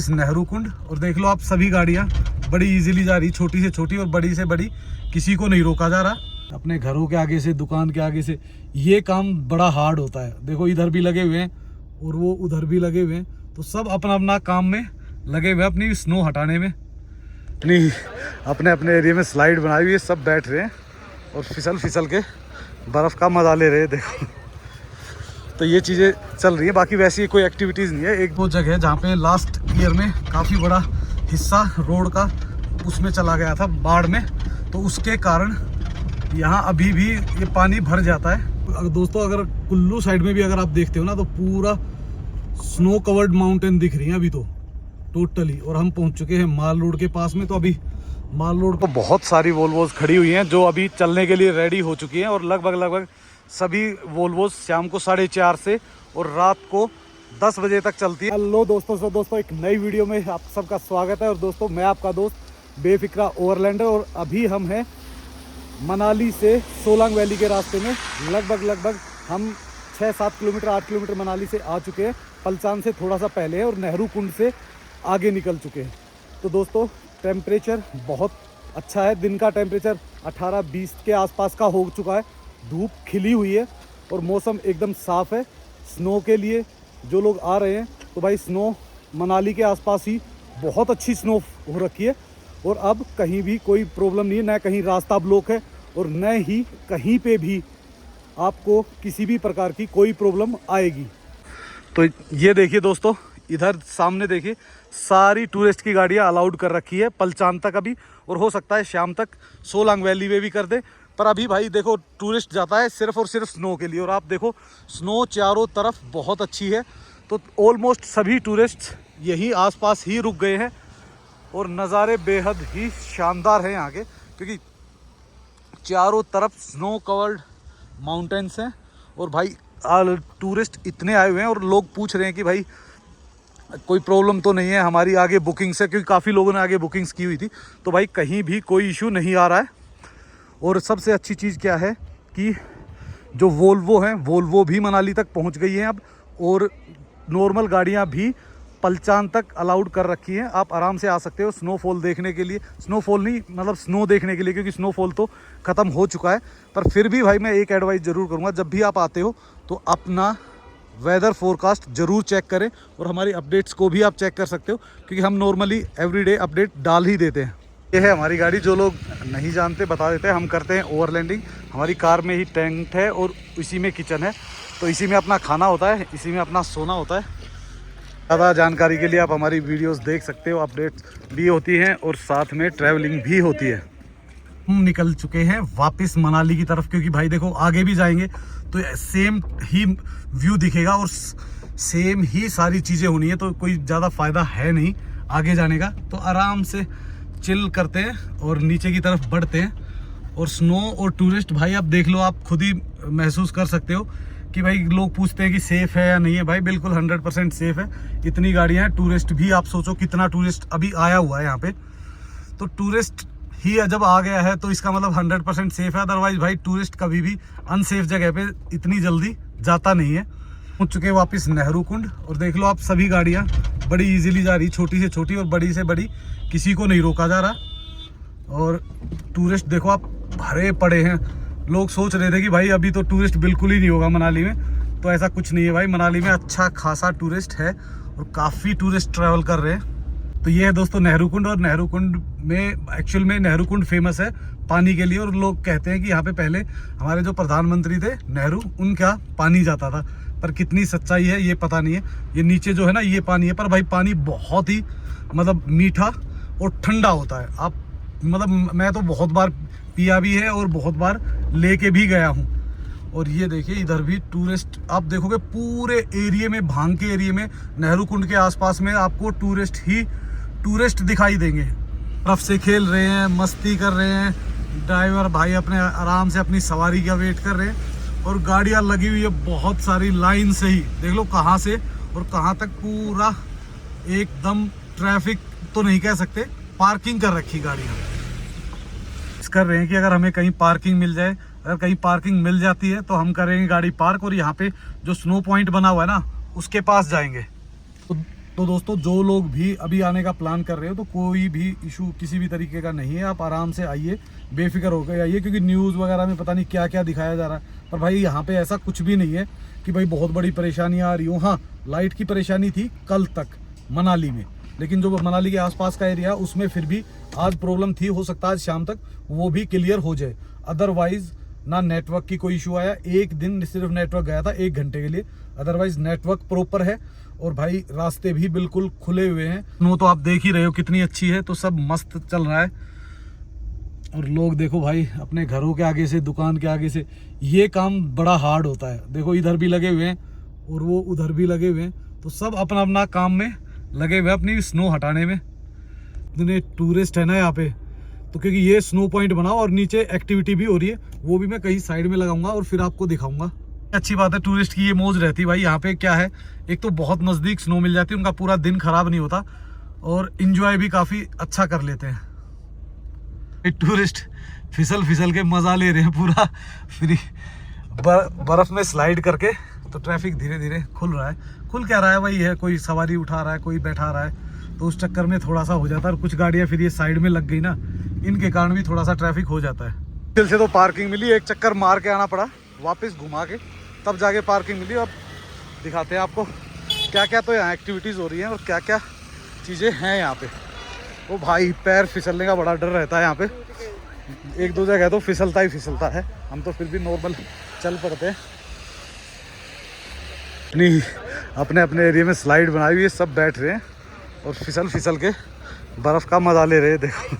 वापस नेहरू कुंड। और देख लो आप सभी गाड़ियाँ बड़ी इजीली जा रही, छोटी से छोटी और बड़ी से बड़ी, किसी को नहीं रोका जा रहा। अपने घरों के आगे से, दुकान के आगे से ये काम बड़ा हार्ड होता है। देखो इधर भी लगे हुए हैं और वो उधर भी लगे हुए हैं, तो सब अपना अपना काम में लगे हुए हैं, अपनी स्नो हटाने में। नहीं, अपने अपने एरिया में स्लाइड बनाई हुई है, सब बैठ रहे हैं और फिसल फिसल के बर्फ़ का मजा ले रहे हैं। देखो तो ये चीज़ें चल रही है, बाकी वैसी कोई एक्टिविटीज़ नहीं है। एक वो जगह है जहाँ पे लास्ट ईयर में काफ़ी बड़ा हिस्सा रोड का उसमें चला गया था बाढ़ में, तो उसके कारण यहाँ अभी भी ये पानी भर जाता है। दोस्तों अगर कुल्लू साइड में भी अगर आप देखते हो ना, तो पूरा स्नो कवर्ड माउंटेन दिख रही है अभी तो टोटली। और हम पहुँच चुके हैं माल रोड के पास में। तो अभी माल रोड पर बहुत सारी वोल्वोज खड़ी हुई हैं जो अभी चलने के लिए रेडी हो चुकी हैं, और लगभग सभी वोल्वोज शाम को 4:30 से और रात को 10 बजे तक चलती है। हेलो दोस्तों, एक नई वीडियो में आप सबका स्वागत है। और दोस्तों मैं आपका दोस्त बेफिक्रा ओवरलैंडर, और अभी हम हैं मनाली से सोलांग वैली के रास्ते में। लगभग हम 6-7 किलोमीटर 8 किलोमीटर मनाली से आ चुके हैं। पलचान से थोड़ा सा पहले है और नेहरू कुंड से आगे निकल चुके हैं। तो दोस्तों टेम्परेचर बहुत अच्छा है, दिन का टेम्परेचर 18-20 के आसपास का हो चुका है। धूप खिली हुई है और मौसम एकदम साफ़ है। स्नो के लिए जो लोग आ रहे हैं तो भाई स्नो मनाली के आसपास ही बहुत अच्छी स्नो हो रखी है, और अब कहीं भी कोई प्रॉब्लम नहीं है, न कहीं रास्ता ब्लॉक है और न ही कहीं पे भी आपको किसी भी प्रकार की कोई प्रॉब्लम आएगी। तो ये देखिए दोस्तों, इधर सामने देखिए सारी टूरिस्ट की गाड़ियाँ अलाउड कर रखी है पलचान तक अभी, और हो सकता है शाम तक सोलांग वैली में भी कर दे। पर अभी भाई देखो टूरिस्ट जाता है सिर्फ और सिर्फ स्नो के लिए, और आप देखो स्नो चारों तरफ बहुत अच्छी है। तो ऑलमोस्ट सभी टूरिस्ट यही आसपास ही रुक गए हैं, और नज़ारे बेहद ही शानदार हैं यहाँ के, क्योंकि चारों तरफ स्नो कवर्ड माउंटेन्स हैं। और भाई टूरिस्ट इतने आए हुए हैं, और लोग पूछ रहे हैं कि भाई कोई प्रॉब्लम तो नहीं है हमारी आगे बुकिंग से, क्योंकि काफ़ी लोगों ने आगे बुकिंग्स की हुई थी। तो भाई कहीं भी कोई इशू नहीं आ रहा है। और सबसे अच्छी चीज़ क्या है कि जो वोल्वो हैं, वोल्वो भी मनाली तक पहुंच गई हैं अब, और नॉर्मल गाड़ियां भी पलचान तक अलाउड कर रखी हैं। आप आराम से आ सकते हो स्नोफॉल देखने के लिए, स्नोफॉल नहीं मतलब स्नो देखने के लिए, क्योंकि स्नोफॉल तो ख़त्म हो चुका है। पर फिर भी भाई मैं एक एडवाइस ज़रूर करूँगा, जब भी आप आते हो तो अपना वेदर फोरकास्ट ज़रूर चेक करें, और हमारी अपडेट्स को भी आप चेक कर सकते हो, क्योंकि हम नॉर्मली एवरीडे अपडेट डाल ही देते हैं। ये है हमारी गाड़ी, जो लोग नहीं जानते बता देते हैं। हम करते हैं ओवरलैंडिंग। हमारी कार में ही टेंट है और इसी में किचन है, तो इसी में अपना खाना होता है, इसी में अपना सोना होता है। ज़्यादा जानकारी के लिए आप हमारी वीडियोस देख सकते हो, अपडेट्स भी होती हैं और साथ में ट्रैवलिंग भी होती है। हम निकल चुके हैं वापस मनाली की तरफ, क्योंकि भाई देखो आगे भी जाएंगे तो सेम ही व्यू दिखेगा और सेम ही सारी चीज़ें होनी है, तो कोई ज़्यादा फ़ायदा है नहीं आगे जाने का। तो आराम से चिल करते हैं और नीचे की तरफ बढ़ते हैं। और स्नो और टूरिस्ट भाई आप देख लो, आप खुद ही महसूस कर सकते हो कि भाई लोग पूछते हैं कि सेफ़ है या नहीं है। भाई बिल्कुल 100% सेफ़ है। इतनी गाड़ियाँ हैं, टूरिस्ट भी आप सोचो कितना टूरिस्ट अभी आया हुआ है यहाँ पे। तो टूरिस्ट ही जब आ गया है तो इसका मतलब 100% सेफ़ है। अदरवाइज भाई टूरिस्ट कभी भी अनसेफ जगह पे इतनी जल्दी जाता नहीं है। पहुँच चुके हैं वापस नेहरू कुंड, और देख लो आप सभी गाड़ियाँ बड़ी इजीली जा रही, छोटी से छोटी और बड़ी से बड़ी, किसी को नहीं रोका जा रहा। और टूरिस्ट देखो आप भरे पड़े हैं। लोग सोच रहे थे कि भाई अभी तो टूरिस्ट बिल्कुल ही नहीं होगा मनाली में, तो ऐसा कुछ नहीं है भाई। मनाली में अच्छा खासा टूरिस्ट है और काफ़ी टूरिस्ट ट्रैवल कर रहे हैं। तो ये है दोस्तों नेहरू कुंड, और नेहरू कुंड में एक्चुअल में नेहरू कुंड फेमस है पानी के लिए, और लोग कहते हैं कि यहाँ पे पहले हमारे जो प्रधानमंत्री थे नेहरू, उनका पानी जाता था। पर कितनी सच्चाई है ये पता नहीं है। ये नीचे जो है ना ये पानी है, पर भाई पानी बहुत ही मतलब मीठा और ठंडा होता है। आप मतलब मैं तो बहुत बार पिया भी है और बहुत बार लेके भी गया हूँ। और ये देखिए इधर भी टूरिस्ट आप देखोगे पूरे एरिया में, भांग के एरिया में, नेहरू कुंड के आसपास में आपको टूरिस्ट ही टूरिस्ट दिखाई देंगे। तरफ से खेल रहे हैं, मस्ती कर रहे हैं, ड्राइवर भाई अपने आराम से अपनी सवारी का वेट कर रहे हैं, और गाड़ियाँ लगी हुई है बहुत सारी लाइन से ही। देख लो कहाँ से और कहाँ तक पूरा एकदम ट्रैफिक तो नहीं कह सकते, पार्किंग कर रखी गाड़ियाँ। कर रहे हैं कि अगर हमें कहीं पार्किंग मिल जाए, अगर कहीं पार्किंग मिल जाती है तो हम करेंगे गाड़ी पार्क, और यहाँ पे जो स्नो पॉइंट बना हुआ है ना उसके पास जाएंगे। तो तो दोस्तों जो लोग भी अभी आने का प्लान कर रहे हो तो कोई भी इशू किसी भी तरीके का नहीं है, आप आराम से आइए, बेफिक्र होकर आइए, क्योंकि न्यूज़ वगैरह में पता नहीं क्या क्या दिखाया जा रहा है, पर भाई यहाँ पे ऐसा कुछ भी नहीं है कि भाई बहुत बड़ी परेशानी आ रही हो। हाँ, लाइट की परेशानी थी कल तक मनाली में, लेकिन जो मनाली के आसपास का एरिया उसमें फिर भी आज प्रॉब्लम थी, हो सकता है आज शाम तक वो भी क्लियर हो जाए। अदरवाइज ना नेटवर्क की कोई इशू आया, एक दिन सिर्फ नेटवर्क गया था 1 घंटे के लिए, अदरवाइज नेटवर्क प्रॉपर है। और भाई रास्ते भी बिल्कुल खुले हुए हैं, वो तो आप देख ही रहे हो कितनी अच्छी है, तो सब मस्त चल रहा है। और लोग देखो भाई अपने घरों के आगे से, दुकान के आगे से, ये काम बड़ा हार्ड होता है। देखो इधर भी लगे हुए हैं और वो उधर भी लगे हुए हैं, तो सब अपना अपना काम में लगे हुए हैं, अपनी स्नो हटाने में। इतने टूरिस्ट है ना यहाँ पे, तो क्योंकि ये स्नो पॉइंट बना और नीचे एक्टिविटी भी हो रही है, वो भी मैं कहीं साइड में लगाऊंगा और फिर आपको दिखाऊंगा। अच्छी बात है, टूरिस्ट की ये मौज रहती है भाई। यहाँ पे क्या है, एक तो बहुत नज़दीक स्नो मिल जाती है, उनका पूरा दिन खराब नहीं होता और इंजॉय भी काफ़ी अच्छा कर लेते हैं। टूरिस्ट फिसल के मज़ा ले रहे हैं पूरा फ्री, बर्फ़ में स्लाइड करके। तो ट्रैफिक धीरे धीरे खुल रहा है, खुल क्या रहा है, वही है, कोई सवारी उठा रहा है, कोई बैठा रहा है, तो उस चक्कर में थोड़ा सा हो जाता है। और कुछ गाड़ियाँ फिर ये साइड में लग गई ना, इनके कारण भी थोड़ा सा ट्रैफिक हो जाता है। दिल से तो पार्किंग मिली, एक चक्कर मार के आना पड़ा, वापस घुमा के तब जाके पार्किंग मिली। अब दिखाते हैं आपको क्या क्या तो यहाँ एक्टिविटीज़ हो रही हैं और क्या क्या चीज़ें हैं यहाँ पे। ओ भाई पैर फिसलने का बड़ा डर रहता है यहाँ पे, 1-2 जगह तो फिसलता ही फिसलता है, हम तो फिर भी नॉर्मल चल पड़ते हैं। अपने अपने एरिया में स्लाइड बनाई हुई है, सब बैठ रहे हैं और फिसल के बर्फ़ का मज़ा ले रहे हैं। देखो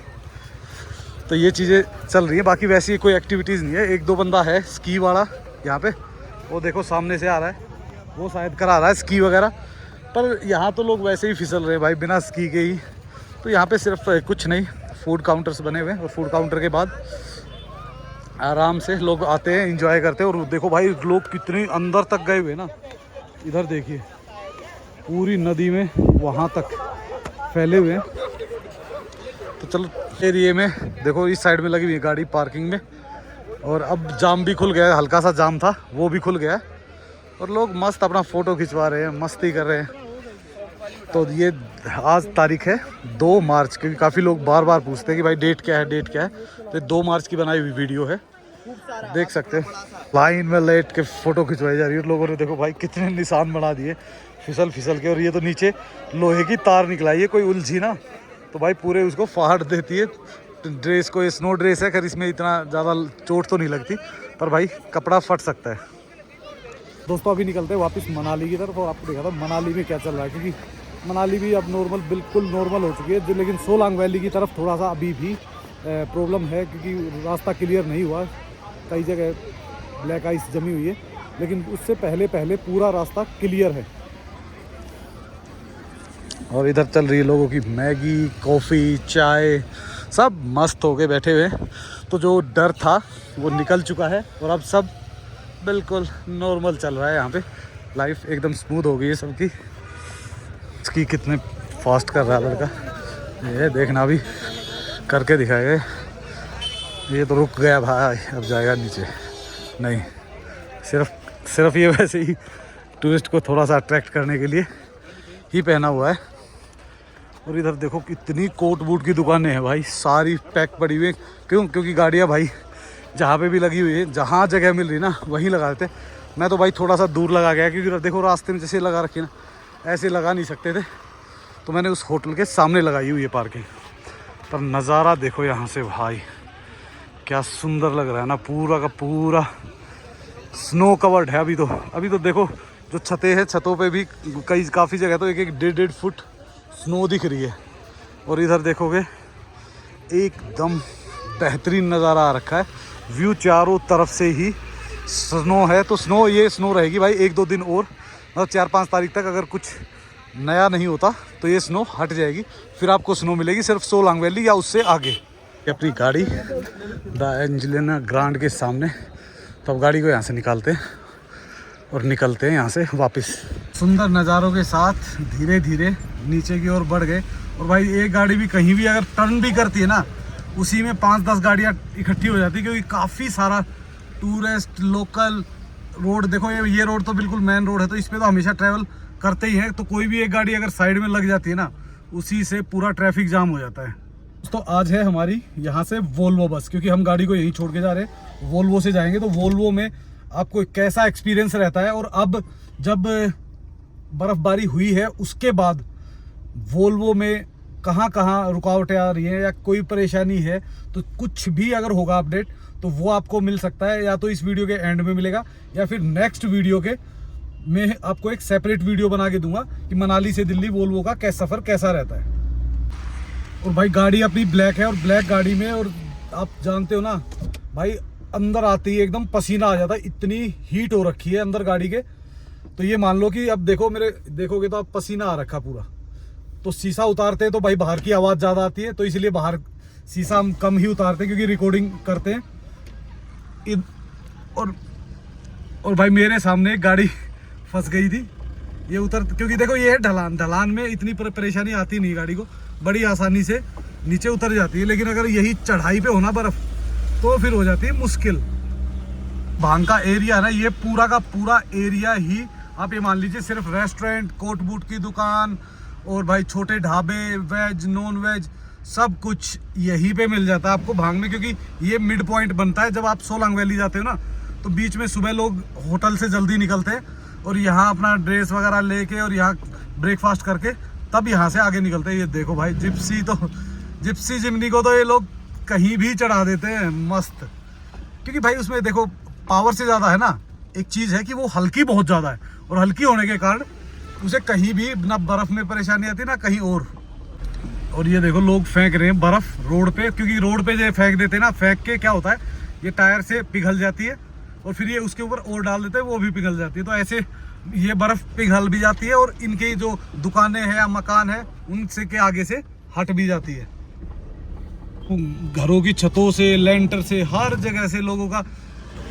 तो ये चीज़ें चल रही हैं, बाकी वैसी कोई एक्टिविटीज़ नहीं है। 1-2 बंदा है स्की वाला यहाँ पे, वो देखो सामने से आ रहा है, वो शायद करा रहा है स्की वगैरह, पर यहाँ तो लोग वैसे ही फिसल रहे हैं भाई बिना स्की के ही। तो यहाँ पे सिर्फ कुछ नहीं, फूड काउंटर्स बने हुए हैं और फूड काउंटर के बाद आराम से लोग आते हैं, एंजॉय करते हैं। और देखो भाई लोग कितने अंदर तक गए हुए ना, इधर देखिए पूरी नदी में वहाँ तक फैले हुए हैं। तो चलो एरिए में देखो, इस साइड में लगी हुई है गाड़ी पार्किंग में, और अब जाम भी खुल गया है, हल्का सा जाम था वो भी खुल गया है और लोग मस्त अपना फ़ोटो खिंचवा रहे हैं, मस्ती कर रहे हैं। तो ये आज तारीख है 2 मार्च, क्योंकि काफ़ी लोग बार बार पूछते हैं कि भाई डेट क्या है, डेट क्या है। तो 2 मार्च की बनाई हुई वीडियो है, देख सकते हैं। लाइन में लेट के फ़ोटो खिंचवाई जा रही है लोगों ने, देखो भाई कितने निशान बना दिए फिसल के। और ये तो नीचे लोहे की तार निकला है, ये कोई उलझी ना तो भाई पूरे उसको फाड़ देती है ड्रेस को। ये स्नो ड्रेस है, खैर इसमें इतना ज़्यादा चोट तो नहीं लगती, पर भाई कपड़ा फट सकता है। दोस्तों अभी निकलते हैं वापस मनाली की तरफ और आपको दिखाता हूँ मनाली में क्या चल रहा है, क्योंकि मनाली भी अब नॉर्मल, बिल्कुल नॉर्मल हो चुकी है। लेकिन सोलांग वैली की तरफ थोड़ा सा अभी भी प्रॉब्लम है, क्योंकि रास्ता क्लियर नहीं हुआ, कई जगह ब्लैक आइस जमी हुई है, लेकिन उससे पहले पूरा रास्ता क्लियर है। और इधर चल रही है लोगों की मैगी, कॉफ़ी, चाय, सब मस्त होके बैठे हुए। तो जो डर था वो निकल चुका है और अब सब बिल्कुल नॉर्मल चल रहा है। यहाँ पे लाइफ एकदम स्मूथ हो गई है सबकी। इसकी कितने फास्ट कर रहा है लड़का, ये देखना भी करके दिखाएगा। ये तो रुक गया भाई, अब जाएगा नीचे। नहीं, सिर्फ ये वैसे ही टूरिस्ट को थोड़ा सा अट्रैक्ट करने के लिए ही पहना हुआ है। और इधर देखो कितनी कोट बूट की दुकानें हैं भाई, सारी पैक पड़ी हुई है। क्योंकि गाड़ियाँ भाई जहाँ पे भी लगी हुई है, जहाँ जगह मिल रही ना वहीं लगा देते। मैं तो भाई थोड़ा सा दूर लगा गया, क्योंकि देखो रास्ते में जैसे लगा रखी ना, ऐसे लगा नहीं सकते थे, तो मैंने उस होटल के सामने लगाई हुई है पार्किंग। पर नज़ारा देखो यहाँ से भाई, क्या सुंदर लग रहा है ना, पूरा का पूरा स्नो कवर्ड है। अभी तो देखो जो छतें हैं, छतों पे भी काफ़ी जगह तो 1-1 फुट स्नो दिख रही है। और इधर देखोगे एकदम बेहतरीन नज़ारा आ रखा है, व्यू चारों तरफ से ही स्नो है। तो ये स्नो रहेगी भाई 1-2 दिन और, मतलब 4-5 तारीख तक अगर कुछ नया नहीं होता तो ये स्नो हट जाएगी, फिर आपको स्नो मिलेगी सिर्फ सोलांग वैली या उससे आगे। अपनी गाड़ी द एंजेलिना ग्रांड के सामने, तो अब गाड़ी को यहाँ से निकालते हैं और निकलते हैं यहाँ से वापस। सुंदर नज़ारों के साथ धीरे धीरे नीचे की ओर बढ़ गए। और भाई एक गाड़ी भी कहीं भी अगर टर्न भी करती है ना, उसी में 5-10 गाड़ियाँ इकट्ठी हो जाती है, क्योंकि काफ़ी सारा टूरिस्ट लोकल रोड। देखो ये रोड तो बिल्कुल मेन रोड है, तो इस पर तो हमेशा ट्रैवल करते ही हैं। तो कोई भी एक गाड़ी अगर साइड में लग जाती है ना, उसी से पूरा ट्रैफिक जाम हो जाता है। तो आज है हमारी यहाँ से वोल्वो बस, क्योंकि हम गाड़ी को यहीं छोड़ के जा रहे हैं, वोल्वो से जाएंगे। तो वोल्वो में आपको कैसा एक्सपीरियंस रहता है, और अब जब बर्फबारी हुई है उसके बाद वोल्वो में कहाँ कहाँ रुकावटें आ रही हैं या कोई परेशानी है, तो कुछ भी अगर होगा अपडेट तो वो आपको मिल सकता है, या तो इस वीडियो के एंड में मिलेगा या फिर नेक्स्ट वीडियो के मैं आपको एक सेपरेट वीडियो बना के दूंगा कि मनाली से दिल्ली वोल्वो का सफ़र कैसा रहता है। और भाई गाड़ी अपनी ब्लैक है, और ब्लैक गाड़ी में, और आप जानते हो ना भाई, अंदर आते ही एकदम पसीना आ जाता है, इतनी हीट हो रखी है अंदर गाड़ी के। तो ये मान लो कि अब देखो मेरे देखोगे तो आप पसीना आ रखा पूरा। तो शीशा उतारते हैं तो भाई बाहर की आवाज़ ज़्यादा आती है, तो इसलिए बाहर शीशा हम कम ही उतारते हैं क्योंकि रिकॉर्डिंग करते हैं। और भाई मेरे सामने एक गाड़ी फंस गई थी, ये उतर, क्योंकि देखो ये है ढलान में इतनी परेशानी आती नहीं, गाड़ी को बड़ी आसानी से नीचे उतर जाती है। लेकिन अगर यही चढ़ाई पे होना बर्फ़ तो फिर हो जाती है मुश्किल। भांग का एरिया है ना, ये पूरा का पूरा एरिया ही आप ये मान लीजिए सिर्फ रेस्टोरेंट, कोट बूट की दुकान और भाई छोटे ढाबे, वेज नॉन वेज सब कुछ यहीं पे मिल जाता है आपको भांग में। क्योंकि ये मिड पॉइंट बनता है, जब आप सोलांग वैली जाते हो ना, तो बीच में सुबह लोग होटल से जल्दी निकलते हैं और यहाँ अपना ड्रेस वगैरह लेके और यहाँ ब्रेकफास्ट करके तब यहाँ से आगे निकलते हैं। ये देखो भाई जिप्सी जिमनी को तो ये लोग कहीं भी चढ़ा देते हैं मस्त, क्योंकि भाई उसमें देखो पावर से ज़्यादा है ना, एक चीज़ है कि वो हल्की बहुत ज़्यादा है, और हल्की होने के कारण उसे कहीं भी ना बर्फ़ में परेशानी आती ना कहीं और ये देखो लोग फेंक रहे हैं बर्फ़ रोड पे, क्योंकि रोड पे जो फेंक देते हैं ना, फेंक के क्या होता है ये टायर से पिघल जाती है और फिर ये उसके ऊपर और डाल देते हैं, वो भी पिघल जाती है। तो ऐसे ये बर्फ़ पिघल भी जाती है और इनके जो दुकानें हैं या मकान है उनसे के आगे से हट भी जाती है। घरों की छतों से, लेंटर से, हर जगह से लोगों का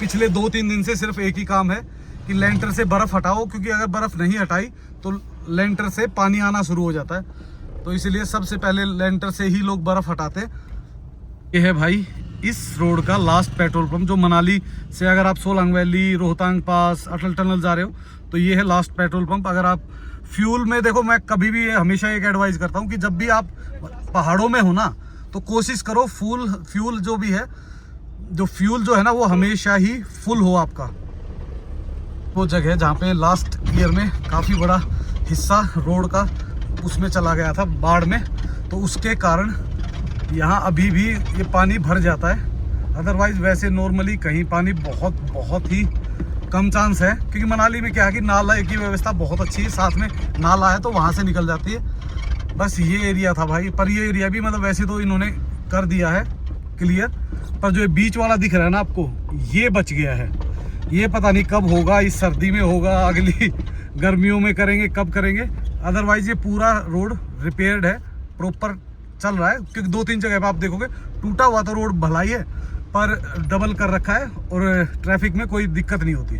पिछले 2-3 दिन से सिर्फ एक ही काम है कि लेंटर से बर्फ़ हटाओ, क्योंकि अगर बर्फ़ नहीं हटाई तो लेंटर से पानी आना शुरू हो जाता है। तो इसलिए सबसे पहले लेंटर से ही लोग बर्फ़ हटाते हैं। ये है भाई इस रोड का लास्ट पेट्रोल पंप, जो मनाली से अगर आप सोलांग वैली, रोहतांग पास, अटल टनल जा रहे हो तो ये है लास्ट पेट्रोल पंप। अगर आप फ्यूल में देखो, मैं कभी भी हमेशा एक एडवाइस करता हूँ कि जब भी आप पहाड़ों में हो ना, तो कोशिश करो फ्यूल जो भी है, जो फ्यूल जो है ना वो हमेशा ही फुल हो आपका। वो जगह जहाँ पे लास्ट ईयर में काफ़ी बड़ा हिस्सा रोड का उसमें चला गया था बाढ़ में, तो उसके कारण यहाँ अभी भी ये पानी भर जाता है। अदरवाइज़ वैसे नॉर्मली कहीं पानी बहुत ही कम चांस है, क्योंकि मनाली में क्या है कि नाला की व्यवस्था बहुत अच्छी है, साथ में नाला है तो वहाँ से निकल जाती है। बस ये एरिया था भाई, पर ये एरिया भी मतलब वैसे तो इन्होंने कर दिया है क्लियर, पर जो बीच वाला दिख रहा है ना आपको, ये बच गया है। ये पता नहीं कब होगा, इस सर्दी में होगा, अगली गर्मियों में करेंगे, कब करेंगे। अदरवाइज़ ये पूरा रोड रिपेयर्ड है, प्रॉपर चल रहा है, क्योंकि 2-3 जगह पे आप देखोगे टूटा हुआ तो रोड भलाई है, पर डबल कर रखा है और ट्रैफिक में कोई दिक्कत नहीं होती।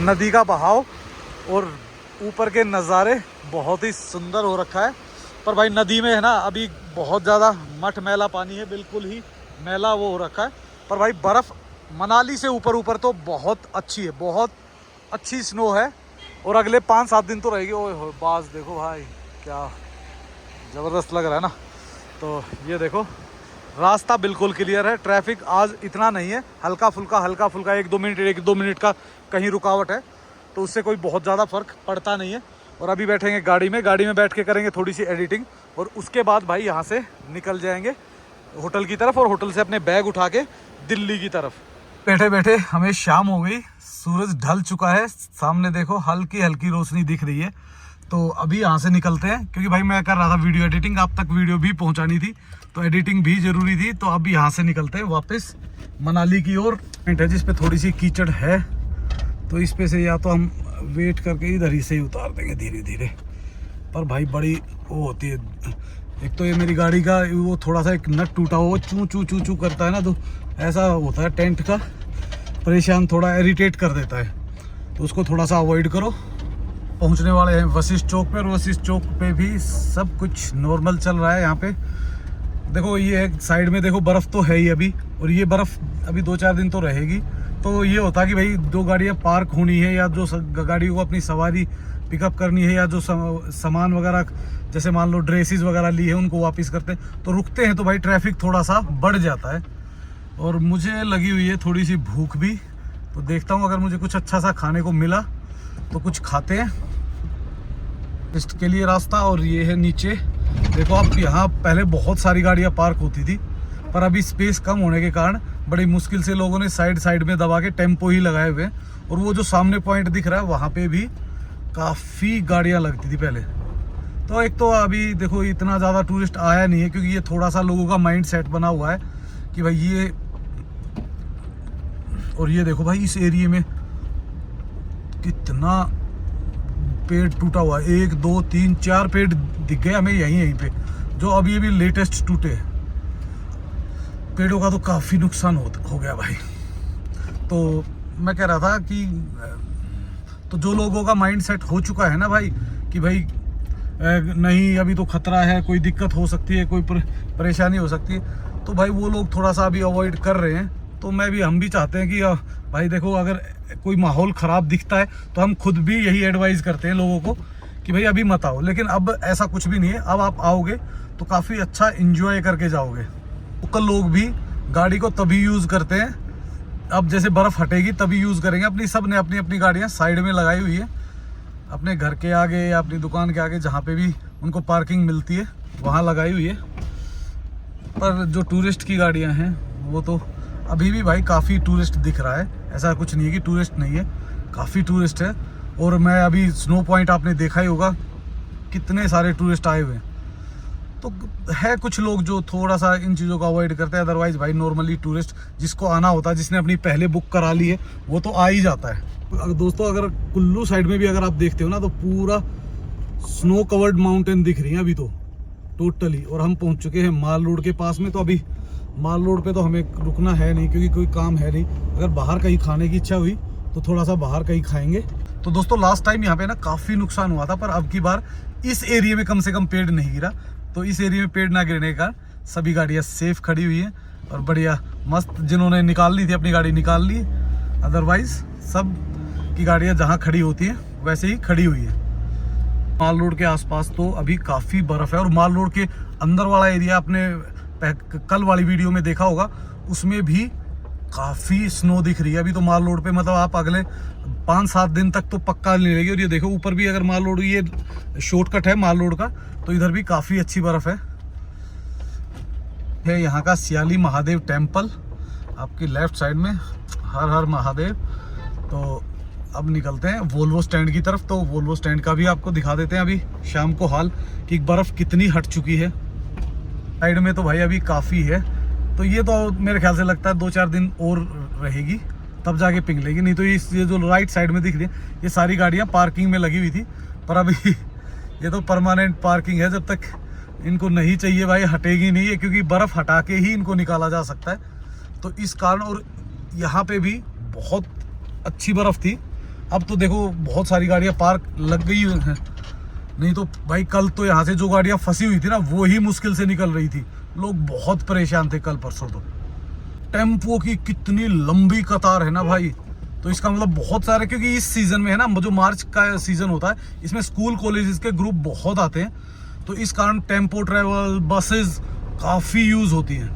नदी का बहाव और ऊपर के नज़ारे बहुत ही सुंदर हो रखा है, पर भाई नदी में है ना अभी बहुत ज़्यादा मठ मैला पानी है, बिल्कुल ही मैला वो हो रखा है। पर भाई बर्फ़ मनाली से ऊपर तो बहुत अच्छी है, बहुत अच्छी स्नो है, और अगले 5-7 दिन तो रहेगी। ओए बाज देखो भाई क्या ज़बरदस्त लग रहा है ना। तो ये देखो रास्ता बिल्कुल क्लियर है, ट्रैफिक आज इतना नहीं है, हल्का फुल्का 1-2 मिनट का कहीं रुकावट है, तो उससे कोई बहुत ज़्यादा फ़र्क पड़ता नहीं है। और अभी बैठेंगे गाड़ी में बैठ के करेंगे थोड़ी सी एडिटिंग, और उसके बाद भाई यहाँ से निकल जाएंगे होटल की तरफ, और होटल से अपने बैग उठा के दिल्ली की तरफ। बैठे हमें शाम हो गई, सूरज ढल चुका है, सामने देखो हल्की रोशनी दिख रही है। तो अभी यहाँ से निकलते हैं, क्योंकि भाई मैं कर रहा था वीडियो एडिटिंग, आप तक वीडियो भी पहुँचानी थी, तो एडिटिंग भी ज़रूरी थी। तो अब यहाँ से निकलते हैं वापस मनाली की ओर। है जिस पे थोड़ी सी कीचड़ है, तो इस पे से या तो हम वेट करके इधर ही से ही उतार देंगे धीरे। पर भाई बड़ी वो होती है, एक तो ये मेरी गाड़ी का वो थोड़ा सा एक नट टूटा हुआ चू करता है ना, तो ऐसा होता है टेंट का, परेशान, थोड़ा इरिटेट कर देता है, तो उसको थोड़ा सा अवॉइड करो। पहुंचने वाले हैं वशिष्ठ चौक पे, और वशिष्ठ चौक पे भी सब कुछ नॉर्मल चल रहा है। यहाँ पे देखो ये एक साइड में देखो बर्फ़ तो है ही अभी, और ये बर्फ़ अभी 2-4 दिन तो रहेगी। तो ये होता है कि भाई 2 गाड़ियाँ पार्क होनी है, या जो गाड़ियों को अपनी सवारी पिकअप करनी है, या जो सामान वगैरह जैसे मान लो ड्रेसेस वगैरह ली है उनको वापस करते हैं, तो रुकते हैं तो भाई ट्रैफिक थोड़ा सा बढ़ जाता है। और मुझे लगी हुई है थोड़ी सी भूख भी, तो देखता हूँ अगर मुझे कुछ अच्छा सा खाने को मिला तो कुछ खाते हैं। इसके लिए रास्ता, और ये है नीचे। देखो आप, यहाँ पहले बहुत सारी गाड़ियाँ पार्क होती थी, पर अभी स्पेस कम होने के कारण बड़ी मुश्किल से लोगों ने साइड में दबा के टेम्पो ही लगाए हुए हैं। और वो जो सामने पॉइंट दिख रहा है वहाँ पे भी काफ़ी गाड़ियाँ लगती थी पहले। तो एक तो अभी देखो इतना ज़्यादा टूरिस्ट आया नहीं है, क्योंकि ये थोड़ा सा लोगों का माइंड सेट बना हुआ है कि भाई ये, और ये देखो भाई इस एरिया में कितना पेड़ टूटा हुआ है। 1 2 3 4 पेड़ दिख गए हमें यहीं पे, जो अभी अभी लेटेस्ट टूटे हैं। पेड़ों का तो काफ़ी नुकसान हो गया भाई। तो मैं कह रहा था कि तो जो लोगों का माइंड सेट हो चुका है ना भाई कि भाई नहीं अभी तो खतरा है, कोई दिक्कत हो सकती है, कोई परेशानी हो सकती है, तो भाई वो लोग थोड़ा सा अभी अवॉइड कर रहे हैं। तो हम भी चाहते हैं कि भाई देखो अगर कोई माहौल ख़राब दिखता है तो हम खुद भी यही एडवाइस करते हैं लोगों को कि भाई अभी मत आओ। लेकिन अब ऐसा कुछ भी नहीं है, अब आप आओगे तो काफ़ी अच्छा इंजॉय करके जाओगे। लोकल लोग भी गाड़ी को तभी यूज़ करते हैं, अब जैसे बर्फ़ हटेगी तभी यूज़ करेंगे। सब ने अपनी अपनी गाड़ियाँ साइड में लगाई हुई है, अपने घर के आगे या अपनी दुकान के आगे जहाँ पे भी उनको पार्किंग मिलती है वहाँ लगाई हुई है। पर जो टूरिस्ट की गाड़ियाँ हैं वो तो अभी भी भाई काफ़ी टूरिस्ट दिख रहा है, ऐसा कुछ नहीं है कि टूरिस्ट नहीं है, काफ़ी टूरिस्ट है। और मैं अभी स्नो पॉइंट आपने देखा ही होगा, कितने सारे टूरिस्ट आए हुए हैं। तो है कुछ लोग जो थोड़ा सा इन चीज़ों को अवॉइड करते हैं, अदरवाइज़ भाई नॉर्मली टूरिस्ट जिसको आना होता है, जिसने अपनी पहले बुक करा ली है, वो तो आ ही जाता है। दोस्तों अगर कुल्लू साइड में भी अगर आप देखते हो ना, तो पूरा स्नो कवर्ड माउंटेन दिख रही है अभी तो टोटली। और हम पहुंच चुके हैं माल रोड के पास में। तो अभी माल रोड पे तो हमें रुकना है नहीं, क्योंकि कोई काम है नहीं। अगर बाहर कहीं खाने की इच्छा हुई तो थोड़ा सा बाहर कहीं खाएंगे। तो दोस्तों लास्ट टाइम यहाँ पे ना काफ़ी नुकसान हुआ था, पर अब की बार इस एरिया में कम से कम पेड़ नहीं गिरा। तो इस एरिया में पेड़ ना गिरने के कारण सभी गाड़ियाँ सेफ खड़ी हुई हैं और बढ़िया मस्त। जिन्होंने निकाल ली थी अपनी गाड़ी निकाल ली, अदरवाइज सब की गाड़ियाँ जहाँ खड़ी होती हैं वैसे ही खड़ी हुई है। माल रोड के आसपास तो अभी काफ़ी बर्फ़ है, और माल रोड के अंदर वाला एरिया आपने कल वाली वीडियो में देखा होगा, उसमें भी काफ़ी स्नो दिख रही है। अभी तो माल रोड पे मतलब आप अगले 5-7 दिन तक तो पक्का नहीं लगेगी। और ये देखो ऊपर भी अगर माल रोड, ये शॉर्टकट है माल रोड का, तो इधर भी काफ़ी अच्छी बर्फ़ है। यहाँ का सियाली महादेव टेम्पल आपकी लेफ्ट साइड में, हर हर महादेव। तो अब निकलते हैं वोल्वो स्टैंड की तरफ। तो वोल्वो स्टैंड का भी आपको दिखा देते हैं अभी शाम को हाल, कि बर्फ़ कितनी हट चुकी है। साइड में तो भाई अभी काफ़ी है, तो ये तो मेरे ख्याल से लगता है 2-4 दिन और रहेगी, तब जाके पिघलेगी। नहीं तो ये जो राइट साइड में दिख रही है, ये सारी गाड़ियाँ पार्किंग में लगी हुई थी, पर अभी ये तो परमानेंट पार्किंग है। जब तक इनको नहीं चाहिए भाई हटेगी नहीं है, क्योंकि बर्फ़ हटा के ही इनको निकाला जा सकता है। तो इस कारण, और यहाँ पे भी बहुत अच्छी बर्फ़ थी। अब तो देखो बहुत सारी गाड़ियाँ पार्क लग गई हैं, नहीं तो भाई कल तो यहाँ से जो गाड़ियाँ फंसी हुई थी ना, वो ही मुश्किल से निकल रही थी। लोग बहुत परेशान थे कल परसों। तो टेम्पो की कितनी लंबी कतार है ना भाई, तो इसका मतलब बहुत सारे, क्योंकि इस सीज़न में है ना, जो मार्च का सीज़न होता है, इसमें स्कूल कॉलेजेस के ग्रुप बहुत आते हैं। तो इस कारण टेम्पो ट्रैवल बसेस काफ़ी यूज़ होती हैं।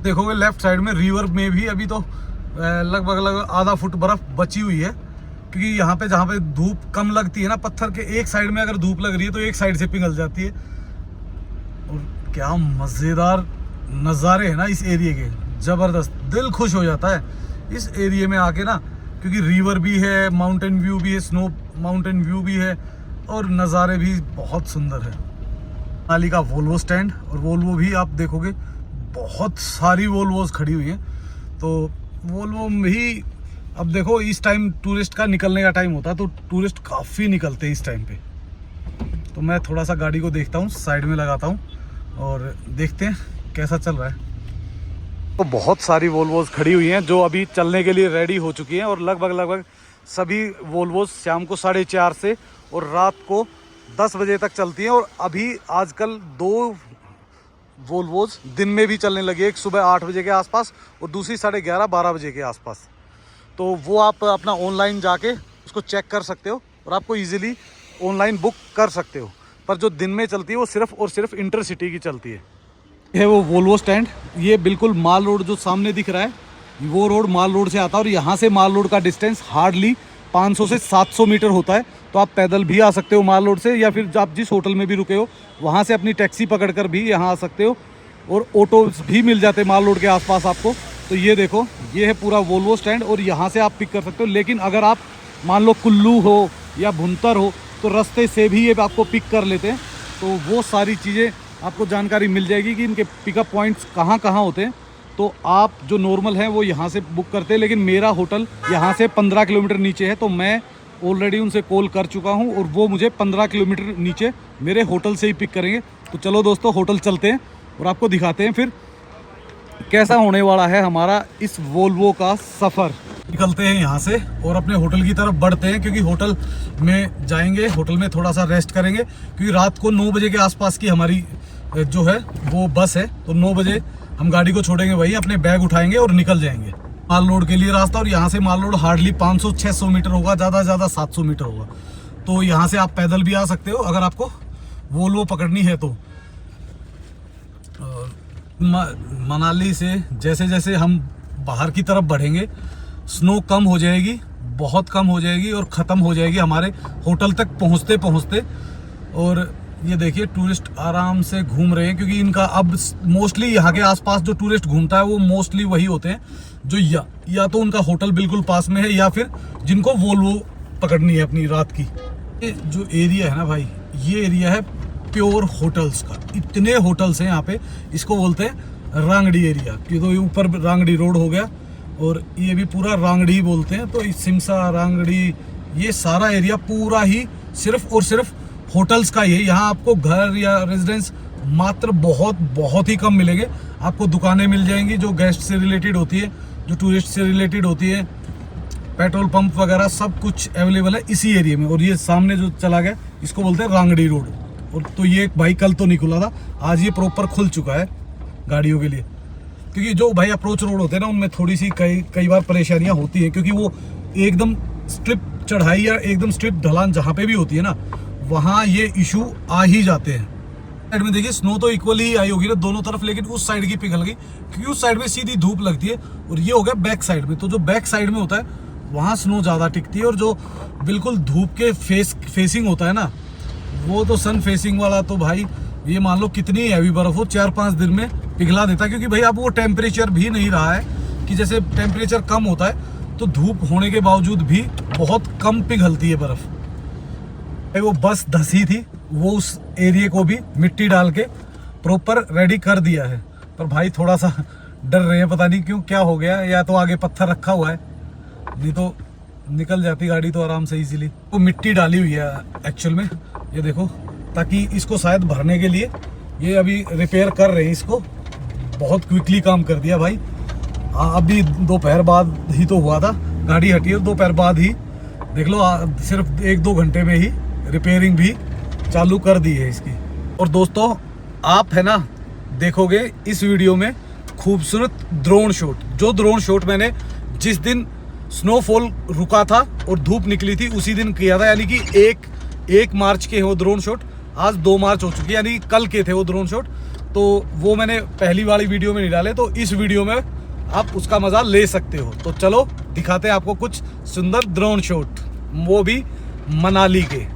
देखोगे लेफ्ट साइड में रिवर में भी अभी तो लगभग आधा फुट बर्फ़ बची हुई है, क्योंकि यहाँ पे जहाँ पे धूप कम लगती है ना, पत्थर के एक साइड में अगर धूप लग रही है तो एक साइड से पिघल जाती है। और क्या मज़ेदार नज़ारे हैं ना इस एरिया के, ज़बरदस्त, दिल खुश हो जाता है इस एरिया में आके ना, क्योंकि रिवर भी है, माउंटेन व्यू भी है, स्नो माउंटेन व्यू भी है, और नज़ारे भी बहुत सुंदर है। मनाली का वोल्वो स्टैंड, और वोल्वो भी आप देखोगे बहुत सारी वोल्वोज खड़ी हुई हैं। तो वोल्वो भी अब देखो इस टाइम टूरिस्ट का निकलने का टाइम होता है, तो टूरिस्ट काफ़ी निकलते हैं इस टाइम पे। तो मैं थोड़ा सा गाड़ी को देखता हूँ, साइड में लगाता हूँ और देखते हैं कैसा चल रहा है। तो बहुत सारी वोल्वोज खड़ी हुई हैं जो अभी चलने के लिए रेडी हो चुकी हैं, और लगभग सभी वोल्वोज शाम को 4:30 से और रात को 10 बजे तक चलती हैं। और अभी आजकल 2 वोल्वोज दिन में भी चलने लगी, एक सुबह 8 बजे के आसपास और दूसरी 11:30-12 बजे के आसपास। तो वो आप अपना ऑनलाइन जाके उसको चेक कर सकते हो, और आपको ईजिली ऑनलाइन बुक कर सकते हो। पर जो दिन में चलती है वो सिर्फ और सिर्फ इंटरसिटी की चलती है। ये वो वोल्वो स्टैंड, ये बिल्कुल माल रोड जो सामने दिख रहा है वो रोड माल रोड से आता है और यहाँ से माल रोड का डिस्टेंस हार्डली 500 से 700 मीटर होता है। तो आप पैदल भी आ सकते हो माल रोड से, या फिर आप जिस होटल में भी रुके हो वहाँ से अपनी टैक्सी पकड़कर भी यहाँ आ सकते हो, और ऑटो भी मिल जाते हैं माल रोड के आसपास आपको। तो ये देखो, ये है पूरा वोल्वो स्टैंड और यहाँ से आप पिक कर सकते हो। लेकिन अगर आप मान लो कुल्लू हो या भुंतर हो तो रास्ते से भी ये आपको पिक कर लेते हैं। तो वो सारी चीज़ें आपको जानकारी मिल जाएगी कि इनके पिकअप पॉइंट्स कहाँ कहाँ होते हैं। तो आप जो नॉर्मल हैं वो यहाँ से बुक करते हैं, लेकिन मेरा होटल यहाँ से 15 किलोमीटर नीचे है, तो मैं ऑलरेडी उनसे कॉल कर चुका हूँ और वो मुझे 15 किलोमीटर नीचे मेरे होटल से ही पिक करेंगे। तो चलो दोस्तों, होटल चलते हैं और आपको दिखाते हैं फिर कैसा होने वाला है हमारा इस वोल्वो का सफ़र। निकलते हैं यहाँ से और अपने होटल की तरफ बढ़ते हैं, क्योंकि होटल में जाएंगे, होटल में थोड़ा सा रेस्ट करेंगे, क्योंकि रात को 9 बजे के आसपास की हमारी जो है वो बस है। तो 9 बजे हम गाड़ी को छोड़ेंगे, वही अपने बैग उठाएंगे और निकल जाएंगे माल रोड के लिए रास्ता। और यहाँ से माल रोड हार्डली 500-600 मीटर होगा, ज़्यादा से ज़्यादा 700 मीटर होगा। तो यहाँ से आप पैदल भी आ सकते हो अगर आपको वोल्वो पकड़नी है तो। मनाली से जैसे जैसे हम बाहर की तरफ बढ़ेंगे स्नो कम हो जाएगी, बहुत कम हो जाएगी और ख़त्म हो जाएगी हमारे होटल तक पहुँचते पहुँचते। और ये देखिए टूरिस्ट आराम से घूम रहे हैं, क्योंकि इनका अब मोस्टली यहाँ के आसपास जो टूरिस्ट घूमता है वो मोस्टली वही होते हैं जो या तो उनका होटल बिल्कुल पास में है या फिर जिनको वोल्वो पकड़नी है अपनी रात की। ये जो एरिया है ना भाई, ये एरिया है प्योर होटल्स का। इतने होटल्स हैं यहाँ पे, इसको बोलते हैं रांगड़ी एरिया। कि तो ये ऊपर रांगड़ी रोड हो गया और ये भी पूरा रांगड़ी ही बोलते हैं। तो सिमसा, रांगड़ी, ये सारा एरिया पूरा ही सिर्फ और सिर्फ होटल्स का ही है। यहाँ आपको घर या रेजिडेंस मात्र बहुत ही कम मिलेंगे। आपको दुकानें मिल जाएंगी जो गेस्ट से रिलेटेड होती है, जो टूरिस्ट से रिलेटेड होती है, पेट्रोल पंप वगैरह सब कुछ अवेलेबल है इसी एरिया में। और ये सामने जो चला गया इसको बोलते हैं रांगड़ी रोड। और तो ये भाई कल तो नहीं खुला था, आज ये प्रॉपर खुल चुका है गाड़ियों के लिए। क्योंकि जो भाई अप्रोच रोड होते हैं ना, उनमें थोड़ी सी कई बार परेशानियां होती हैं, क्योंकि वो एकदम स्ट्रिप चढ़ाई या एकदम स्ट्रिप ढलान जहाँ पे भी होती है ना, वहाँ ये इशू आ ही जाते हैं। साइड में देखिए स्नो तो इक्वली आई होगी ना दोनों तरफ, लेकिन उस साइड की पिघल गई क्योंकि उस साइड में सीधी धूप लगती है और ये हो गया बैक साइड में। तो जो बैक साइड में होता है वहाँ स्नो ज़्यादा टिकती है, और जो बिल्कुल धूप के फेसिंग होता है ना, वो तो सन फेसिंग वाला तो भाई ये मान लो कितनी हैवी बर्फ हो 4-5 दिन में पिघला देता है। क्योंकि भाई अब वो टेम्परेचर भी नहीं रहा है कि जैसे टेम्परेचर कम होता है तो धूप होने के बावजूद भी बहुत कम पिघलती है बर्फ। वो बस धसी थी, वो उस एरिया को भी मिट्टी डाल के प्रॉपर रेडी कर दिया है। पर भाई थोड़ा सा डर रहे हैं, पता नहीं क्यों, क्या हो गया। या तो आगे पत्थर रखा हुआ है, नहीं तो निकल जाती गाड़ी तो आराम से इजीली। वो मिट्टी डाली हुई है एक्चुअल में, ये देखो, ताकि इसको शायद भरने के लिए ये अभी रिपेयर कर रहे हैं इसको। बहुत क्विकली काम कर दिया भाई। अभी दोपहर बाद ही तो हुआ था, गाड़ी हटी है दोपहर बाद ही, देख लो सिर्फ 1-2 घंटे में ही रिपेयरिंग भी चालू कर दी है इसकी। और दोस्तों आप है ना देखोगे इस वीडियो में खूबसूरत ड्रोन शॉट। जो ड्रोन शॉट मैंने जिस दिन स्नोफॉल रुका था और धूप निकली थी उसी दिन किया था, यानी कि 1 मार्च के वो ड्रोन शॉट, आज 2 मार्च हो चुकी है, यानी कल के थे वो ड्रोन शॉट। तो वो मैंने पहली वाली वीडियो में नहीं डाले, तो इस वीडियो में आप उसका मजा ले सकते हो। तो चलो दिखाते हैं आपको कुछ सुंदर ड्रोन शॉट, वो भी मनाली के।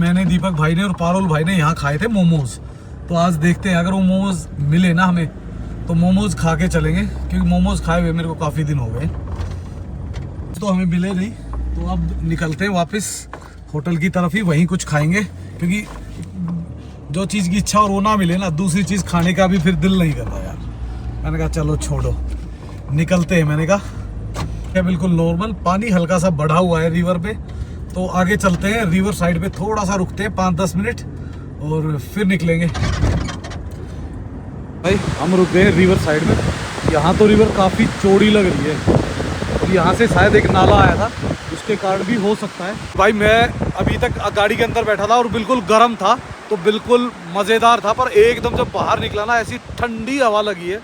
मैंने, दीपक भाई ने और पारुल भाई ने यहाँ खाए थे मोमोज। तो आज देखते हैं अगर वो मोमोज मिले ना हमें तो मोमोज खा के चलेंगे, क्योंकि मोमोज खाए हुए मेरे को काफ़ी दिन हो गए। तो हमें मिले नहीं, तो अब निकलते हैं वापस होटल की तरफ ही, वहीं कुछ खाएंगे, क्योंकि जो चीज़ की इच्छा और वो ना मिले ना, दूसरी चीज़ खाने का भी फिर दिल नहीं करता यार। मैंने कहा चलो छोड़ो, निकलते हैं। मैंने कहा बिल्कुल नॉर्मल, पानी हल्का सा बढ़ा हुआ है रिवर पे, तो आगे चलते हैं। रिवर साइड पे थोड़ा सा रुकते हैं 5-10 मिनट और फिर निकलेंगे। भाई हम रुक गए रिवर साइड में। यहाँ तो रिवर काफ़ी चौड़ी लग रही है और यहाँ से शायद एक नाला आया था, उसके कारण भी हो सकता है। भाई मैं अभी तक गाड़ी के अंदर बैठा था और बिल्कुल गर्म था, तो बिल्कुल मज़ेदार था, पर एकदम जब बाहर निकला ना ऐसी ठंडी हवा लगी है,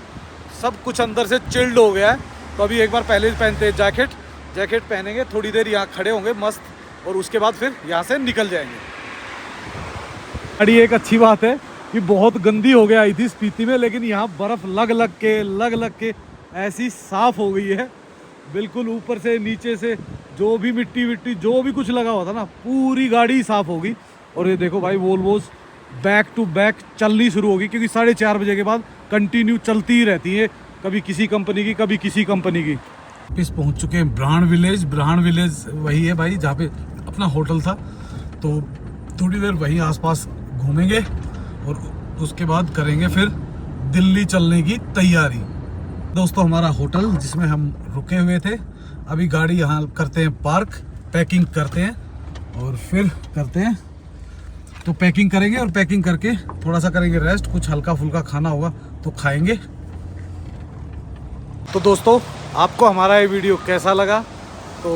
सब कुछ अंदर से चिल्ड हो गया है। तो अभी एक बार पहले पहनते हैं जैकेट पहनेंगे, थोड़ी देर यहाँ खड़े होंगे मस्त, और उसके बाद फिर यहाँ से निकल जाएंगे। गाड़ी एक अच्छी बात है कि बहुत गंदी हो गया आई थी स्पीति में, लेकिन यहाँ बर्फ़ लग लग के ऐसी साफ़ हो गई है, बिल्कुल ऊपर से नीचे से जो भी मिट्टी जो भी कुछ लगा हुआ था ना, पूरी गाड़ी साफ़ होगी। और ये देखो भाई, वोल्वोज बैक टू बैक चलनी शुरू होगी, क्योंकि 4:30 बजे के बाद कंटिन्यू चलती ही रहती है, कभी किसी कंपनी की कभी किसी कंपनी की। वापस पहुंच चुके हैं ब्रांड विलेज वही है भाई जहाँ पे अपना होटल था, तो थोड़ी देर वहीं आसपास घूमेंगे और उसके बाद करेंगे फिर दिल्ली चलने की तैयारी। दोस्तों हमारा होटल जिसमें हम रुके हुए थे, अभी गाड़ी यहाँ करते हैं पार्क, पैकिंग करते हैं और फिर करते हैं, तो पैकिंग करेंगे और पैकिंग करके थोड़ा सा करेंगे रेस्ट, कुछ हल्का फुल्का खाना होगा तो खाएंगे। तो दोस्तों आपको हमारा ये वीडियो कैसा लगा तो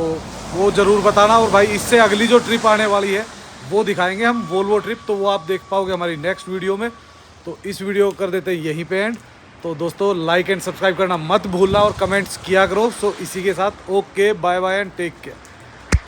वो ज़रूर बताना, और भाई इससे अगली जो ट्रिप आने वाली है वो दिखाएंगे हम, वोल्वो ट्रिप, तो वो आप देख पाओगे हमारी नेक्स्ट वीडियो में। तो इस वीडियो को कर देते हैं यहीं पे एंड। तो दोस्तों लाइक एंड सब्सक्राइब करना मत भूलना और कमेंट्स किया करो। सो इसी के साथ okay, bye bye and take care.